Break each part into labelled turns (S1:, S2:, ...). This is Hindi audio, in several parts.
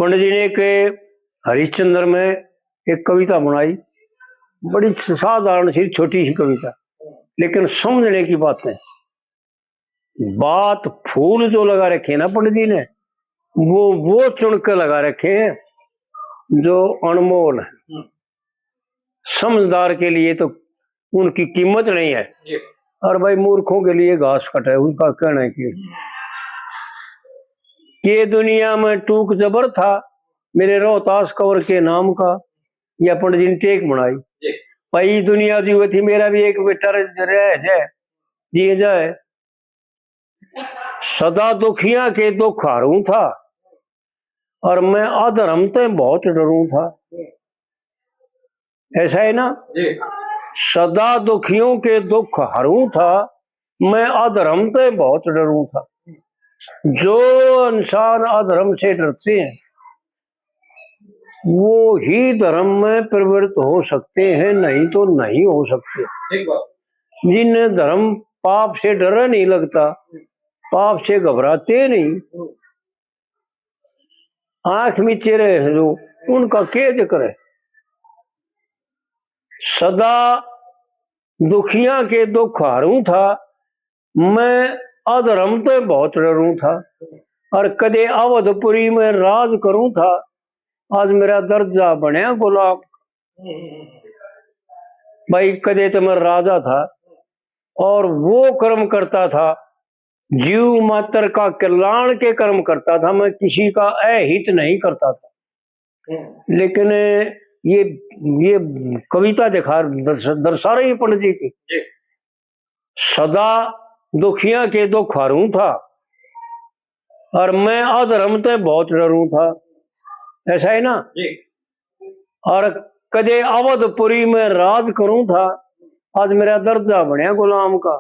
S1: पंडित जी ने के हरिश्चंद्र में एक कविता बनाई, बड़ी साधारण सी छोटी सी कविता, लेकिन समझने की बातें। बात फूल जो लगा रखे ना पंडित जी ने, वो चुन के लगा रखे हैं जो अनमोल है। समझदार के लिए तो उनकी कीमत नहीं है, और भाई मूर्खों के लिए घास कटा है। उनका कहना है कि दुनिया में टूक जबर था मेरे रोहतास कंवर के नाम का, या पंडित जी ने टेक बनाई। भाई दुनिया दी हुई थी, मेरा भी एक बेटा रह जाए जी जाए। सदा दुखिया के दुख हारू था, और मैं अधर्म ते बहुत डरू था। ऐसा है ना, सदा दुखियों के दुख हरू था, मैं अधर्म ते बहुत डरू था। जो इंसान अधर्म से डरते हैं वो ही धर्म में प्रवृत्त हो सकते हैं, नहीं तो नहीं हो सकते। जिन्हें धर्म पाप से डर नहीं लगता, पाप से घबराते नहीं, आंख मीचे रहे हैं जो, उनका क्या जिक्र है। सदा दुखिया के दुख हारू था, मैं अधर्म तो बहुत डरू था, और कदे अवधपुरी में राज करूं था, आज मेरा दर्जा बनया गुलाम। भाई कदे तो मैं राजा था और वो कर्म करता था, जीव मात्र का कल्याण के कर्म करता था, मैं किसी का अहित नहीं करता था। लेकिन ये कविता दिखा दर्शा रही पंडित जी की। सदा दुखिया के दुख हारू था, और मैं अधर्म ते बहुत डरू था। ऐसा है ना। और कदे अवधपुरी में राज करूं था, आज मेरा दर्जा बनया गुलाम का।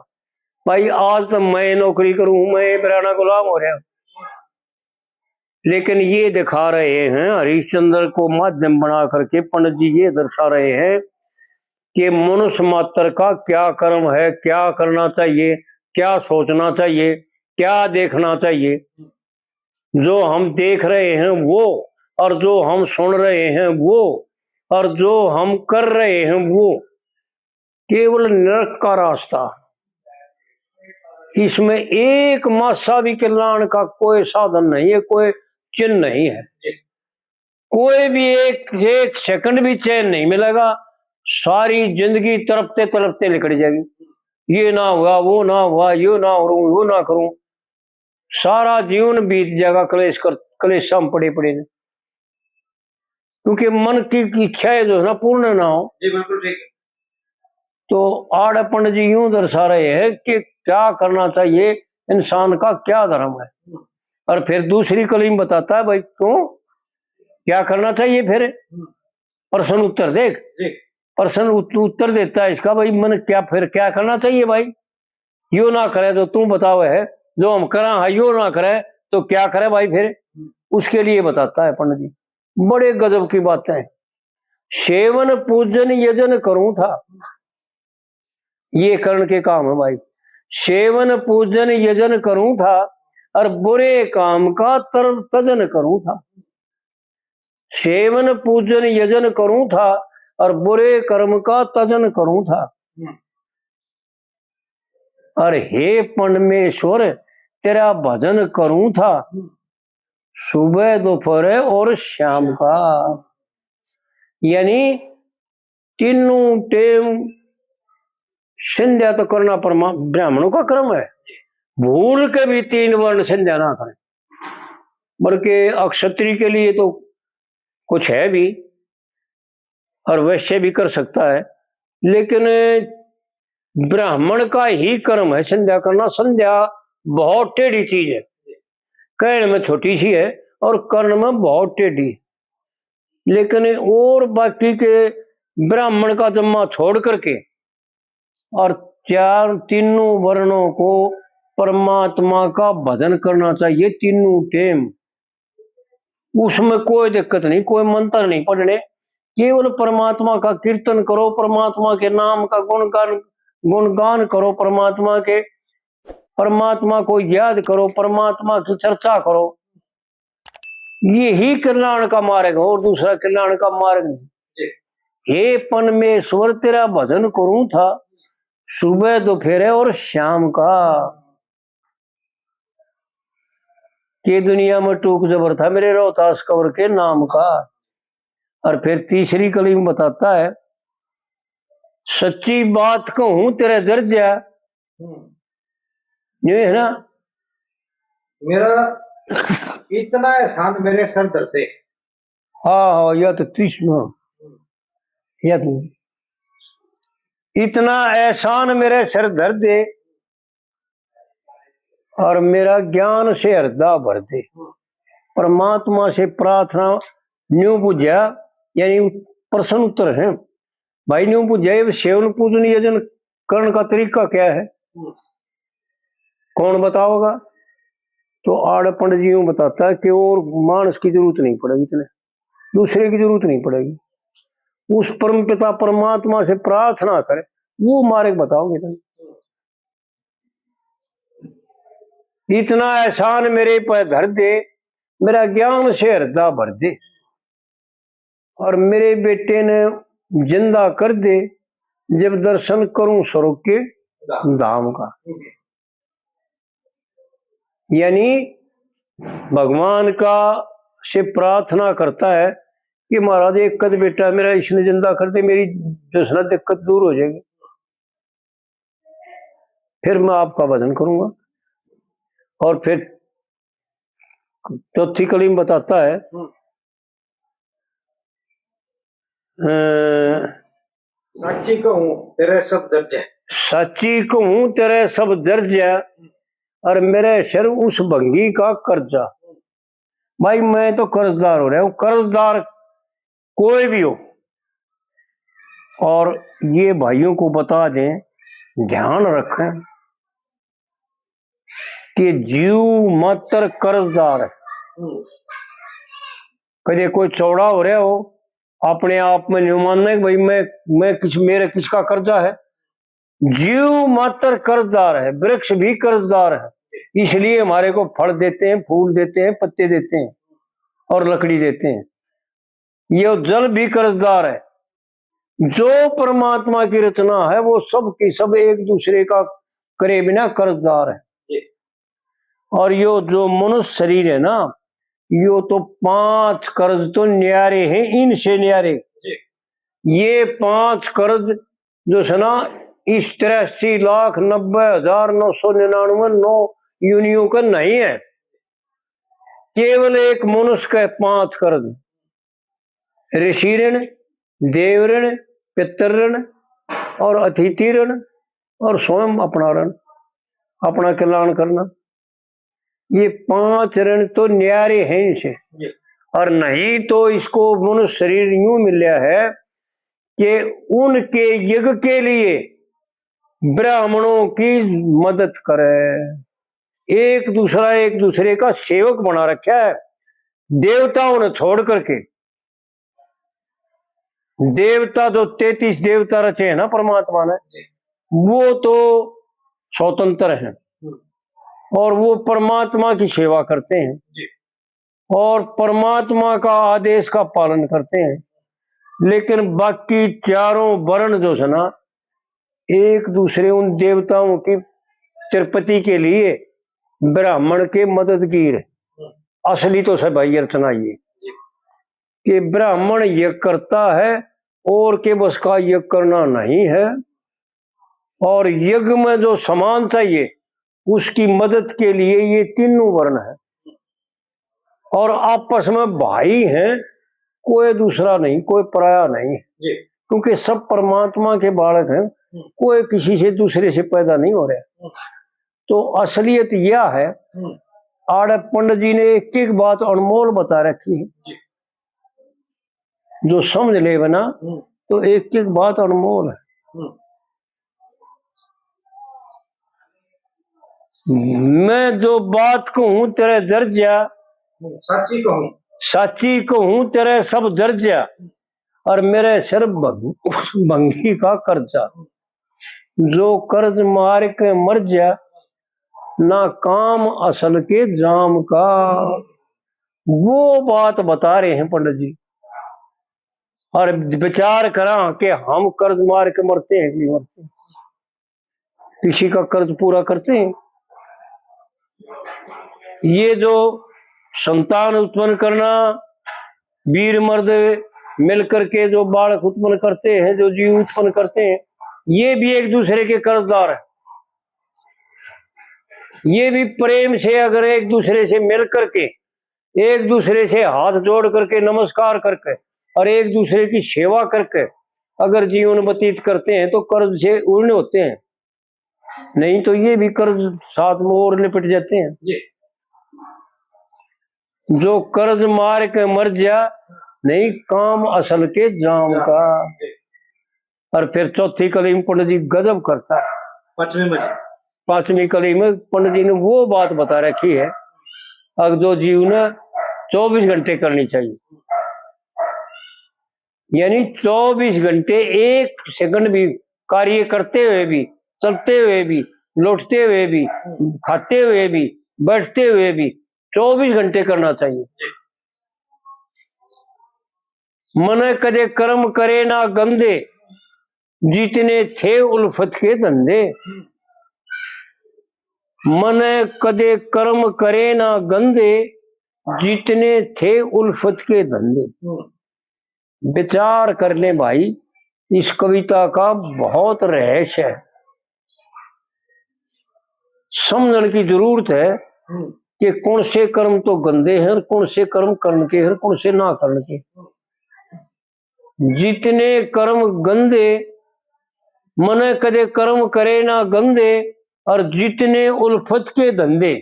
S1: भाई आज तो मैं नौकरी करूं, मैं पुराना गुलाम हो रहा। लेकिन ये दिखा रहे हैं, हरिश्चंद्र को माध्यम बना करके पंडित जी ये दर्शा रहे हैं कि मनुष्य मात्र का क्या कर्म है, क्या करना चाहिए, क्या सोचना चाहिए, क्या देखना चाहिए। जो हम देख रहे हैं वो, और जो हम सुन रहे हैं वो, और जो हम कर रहे हैं वो केवल नरक का रास्ता। इसमें एक मासा भी कल्याण का कोई साधन नहीं है, कोई चिन्ह नहीं है। कोई भी एक सेकंड भी चैन नहीं मिलेगा। सारी जिंदगी तड़पते तड़पते निकल जाएगी। ये ना हुआ, वो ना हुआ, यो ना करूं, वो ना करूं, सारा जीवन बीत जाएगा कलेश हम पड़े पड़े। क्योंकि मन की इच्छाएं जो है ना पूर्ण ना हो। जी बिल्कुल ठीक। तो आड़ पंडित जी यूं दर्शा रहे हैं कि क्या करना चाहिए, इंसान का क्या धर्म है। और फिर दूसरी कलीम बताता है भाई क्यों क्या करना चाहिए। फिर प्रश्न उत्तर देख, प्रश्न उत्तर देता है इसका, भाई मन क्या फिर क्या करना चाहिए। भाई यो ना करे तो तू बताओ है, जो हम करा है यो ना करे तो क्या करे भाई। फिर उसके लिए बताता है पंडित जी, बड़े गजब की बातें हैं। सेवन पूजन यजन करूं था, ये कर्ण के काम है भाई। सेवन पूजन यजन करूं था, और बुरे काम का तजन करूं था। सेवन पूजन यजन करूं था, और बुरे कर्म का तजन करूं था। अरे हे परमेश्वर तेरा भजन करूं था, सुबह दोपहर और शाम का। यानी तीनों टाइम संध्या तो करना ब्राह्मणों का क्रम है। भूल के भी 3 वर्ण संध्या ना करें, बल्कि अक्षत्रिय के लिए तो कुछ है भी, और वैश्य भी कर सकता है, लेकिन ब्राह्मण का ही कर्म है संध्या करना। संध्या बहुत टेढ़ी चीज है, कहने में छोटी सी है और करने में बहुत टेढ़ी। लेकिन और बाकी के ब्राह्मण का जम्मा छोड़ करके और तीनों वर्णों को परमात्मा का भजन करना चाहिए तीनों टाइम। उसमें कोई दिक्कत नहीं, कोई मंत्र नहीं पढ़ने, केवल परमात्मा का कीर्तन करो, परमात्मा के नाम का गुणगान करो, परमात्मा को याद करो, परमात्मा की चर्चा करो। यही कल्याण का मार्ग और दूसरा कल्याण का मार्ग नहीं। हे परमेश्वर तेरा भजन करूं था सुबह दोपहर और शाम का, के दुनिया में टूक जबर था मेरे रोहतास कंवर के नाम का। और फिर तीसरी कली में बताता है, सच्ची बात कहूं तेरे दर्जा, ये है ना,
S2: मेरा इतना एहसान मेरे सर दर्दे।
S1: हाँ या तो तीसरा या तो इतना एहसान मेरे सर धर दे और मेरा ज्ञान से हृदय भर दे। परमात्मा से प्रार्थना न्यू पूजा यानी प्रश्न उत्तर है भाई। न्यू पूजा सेवन पूजन यजन करण का तरीका क्या है, कौन बताओगा? तो आड़ पंडित जी बताता है कि और मानस की जरूरत नहीं पड़ेगी, इतने दूसरे की जरूरत नहीं पड़ेगी। उस परम पिता परमात्मा से प्रार्थना करे, वो मार्ग बताओगे तुम। इतना एहसान मेरे पर धर दे, मेरा ज्ञान से हृदय भर दे और मेरे बेटे ने जिंदा कर दे जब दर्शन करूं स्वर्ग के धाम का। यानी भगवान का से प्रार्थना करता है कि महाराज एक कद बेटा मेरा इसने जिंदा कर दे, मेरी दूसरा दिक्कत दूर हो जाएगी, फिर मैं आपका भजन करूंगा। और फिर चौथी कली में बताता है,
S2: साची कहूं तेरे सब दर्ज,
S1: साची कहूं तेरे सब दर्ज और मेरे सिर उस भंगी का कर्जा। भाई मैं तो कर्जदार हो रहा हूं, कर्जदार कोई भी हो। और ये भाइयों को बता दें, ध्यान रखें कि जीव मात्र कर्जदार है। कदे कोई चौड़ा हो रहा हो अपने आप में नहीं मानना है भाई मैं मेरे किसका कर्जा है। जीव मात्र कर्जदार है, वृक्ष भी कर्जदार है, इसलिए हमारे को फल देते हैं, फूल देते हैं, पत्ते देते हैं और लकड़ी देते हैं। ये जल भी कर्जदार है। जो परमात्मा की रचना है वो सब की सब एक दूसरे का करे बिना कर्जदार है। और यो जो मनुष्य शरीर है ना, यो तो 5 कर्ज तो न्यारे हैं, इनसे न्यारे। ये 5 कर्ज जो है ना 83,90,999 यूनियों का नहीं है, केवल एक मनुष्य का 5 कर्ज, ऋषि ऋण, देव ऋण, पितृ ऋण और अतिथि ऋण और स्वयं अपना ऋण, अपना कल्याण करना। ये 5 ऋण तो न्यारे हैं इनसे। और नहीं तो इसको मनुष्य शरीर यूं मिला है कि उनके यज्ञ के लिए ब्राह्मणों की मदद करे, एक दूसरे का सेवक बना रखा है। देवताओं ने छोड़ करके, देवता जो 33 देवता रचे हैं ना परमात्मा ने, वो तो स्वतंत्र हैं और वो परमात्मा की सेवा करते हैं और परमात्मा का आदेश का पालन करते हैं। लेकिन बाकी चारों वर्ण जो है ना, एक दूसरे उन देवताओं की तिरुपति के लिए ब्राह्मण के मददगीर है। असली तो सब भाई अर्चना ये कि ब्राह्मण यज्ञ करता है और के बस का यज्ञ करना नहीं है, और यज्ञ में जो समान चाहिए उसकी मदद के लिए ये तीनों वर्ण है और आपस में भाई हैं, कोई दूसरा नहीं, कोई पराया नहीं, क्योंकि सब परमात्मा के बालक हैं, कोई किसी से दूसरे से पैदा नहीं हो रहा। तो असलियत यह है, आड़े पंडित जी ने एक एक बात अनमोल बता रखी है, जो समझ ले बना तो एक एक बात अनमोल है। मैं जो बात कहूं तेरे दर्जा, साची कहूं तेरे सब दर्जा और मेरे सिर भंगी का कर्जा। जो कर्ज मार के मर जा, ना काम असल के जाम का। वो बात बता रहे हैं पंडित जी। और विचार करा कि हम कर्ज मार के मरते हैं कि नहीं मरते, किसी का कर्ज पूरा करते हैं। ये जो संतान उत्पन्न करना, वीर मर्द मिलकर के जो बालक उत्पन्न करते हैं, जो जीव उत्पन्न करते हैं, ये भी एक दूसरे के कर्जदार है। ये भी प्रेम से अगर एक दूसरे से मिल करके, एक दूसरे से हाथ जोड़ करके, नमस्कार करके और एक दूसरे की सेवा करके अगर जीवन व्यतीत करते हैं तो कर्ज से उड़ने होते हैं, नहीं तो ये भी कर्ज साथ में और लिपट जाते हैं। जो कर्ज मार के मर जा, नहीं काम असल के जाम का। और फिर चौथी कली में पंडित जी गजब करता है। पांचवी कली में पंडित जी ने वो बात बता रखी है, अब जो जीवन 24 घंटे करनी चाहिए, यानी 24 घंटे 1 सेकंड भी कार्य करते हुए भी, चलते हुए भी, लौटते हुए भी, खाते हुए भी, बैठते हुए भी 24 घंटे करना चाहिए। मन कदे कर्म करे ना गंदे, जितने थे उल्फत के धंधे। मन कदे कर्म करे ना गंदे, जितने थे उल्फत के धंधे। विचार कर ले भाई, इस कविता का बहुत रहस्य है, समझने की जरूरत है कि कौन से कर्म तो गंदे हैं और कौन से कर्म करने के हैं, कौन से ना करने के। जितने कर्म गंदे, मन कदे कर्म करे ना गंदे, और जितने उल्फत के धंधे,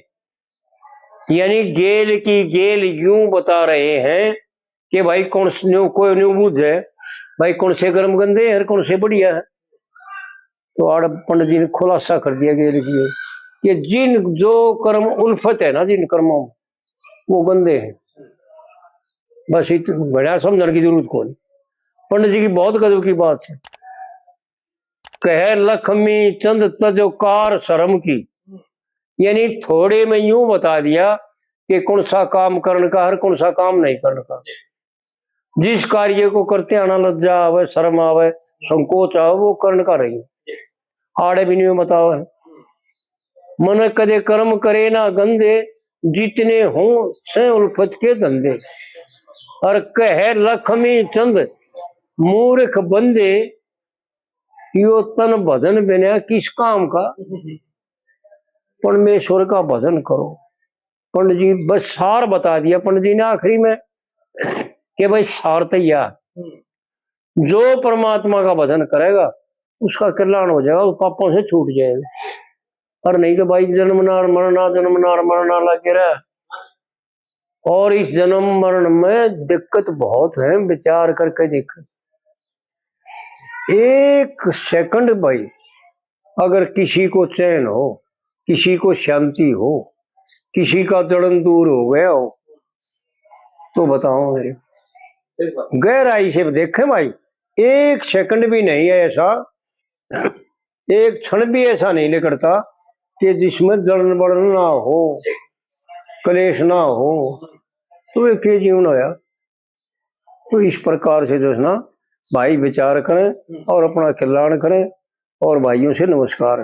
S1: यानी गेल की गेल यूं बता रहे हैं कि भाई कौन से कोई न्यू बुद्ध है, भाई कौन से कर्म गंदे हैं और कौन से बढ़िया है। तो आड़ पंडित जी ने खुलासा कर दिया गेल की कि जिन जो कर्म उल्फत है ना, जिन कर्मों वो गंदे हैं। बस इतना बड़ा समझने की जरूरत को नहीं। पंडित जी की बहुत गजब की बात है। कह लक्ष्मी चंद तजोकार शर्म की, यानी थोड़े में यूं बता दिया कि कौन सा काम करने का और कौन सा काम नहीं करने का। जिस कार्य को करते आना लज्जा आवे, शर्म आवे, संकोच आवे, वो करने का रही आड़े भी नहीं बताओ है। मन कदे कर्म करे ना गंदे, जितने हों से उल्फत के धंधे। और कह लक्ष्मी चंद मूर्ख बंदे, यो तन भजन बिना किस काम का। परमेश्वर का भजन करो। पंडित जी बस सार बता दिया पंडित जी ने आखिरी में कि भाई सार तैयार, जो परमात्मा का भजन करेगा उसका कल्याण हो जाएगा, उस पापों से छूट जाएगा। और नहीं तो भाई जन्मनार मरना, जन्मनार मरना लगे रहा। और इस जन्म मरण में दिक्कत बहुत है, विचार करके देख। 1 सेकंड भाई अगर किसी को चैन हो, किसी को शांति हो, किसी का जड़न दूर हो गया हो, तो बताओ मेरे गहराई से देखें भाई। 1 सेकंड भी नहीं है ऐसा, 1 क्षण भी ऐसा नहीं निकलता कि जिसमें जड़न बड़न ना हो, कलेश ना हो, तो एक ही जीवन होया। तो इस प्रकार से जो है ना भाई विचार करें और अपना कल्याण करें। और भाइयों से नमस्कार।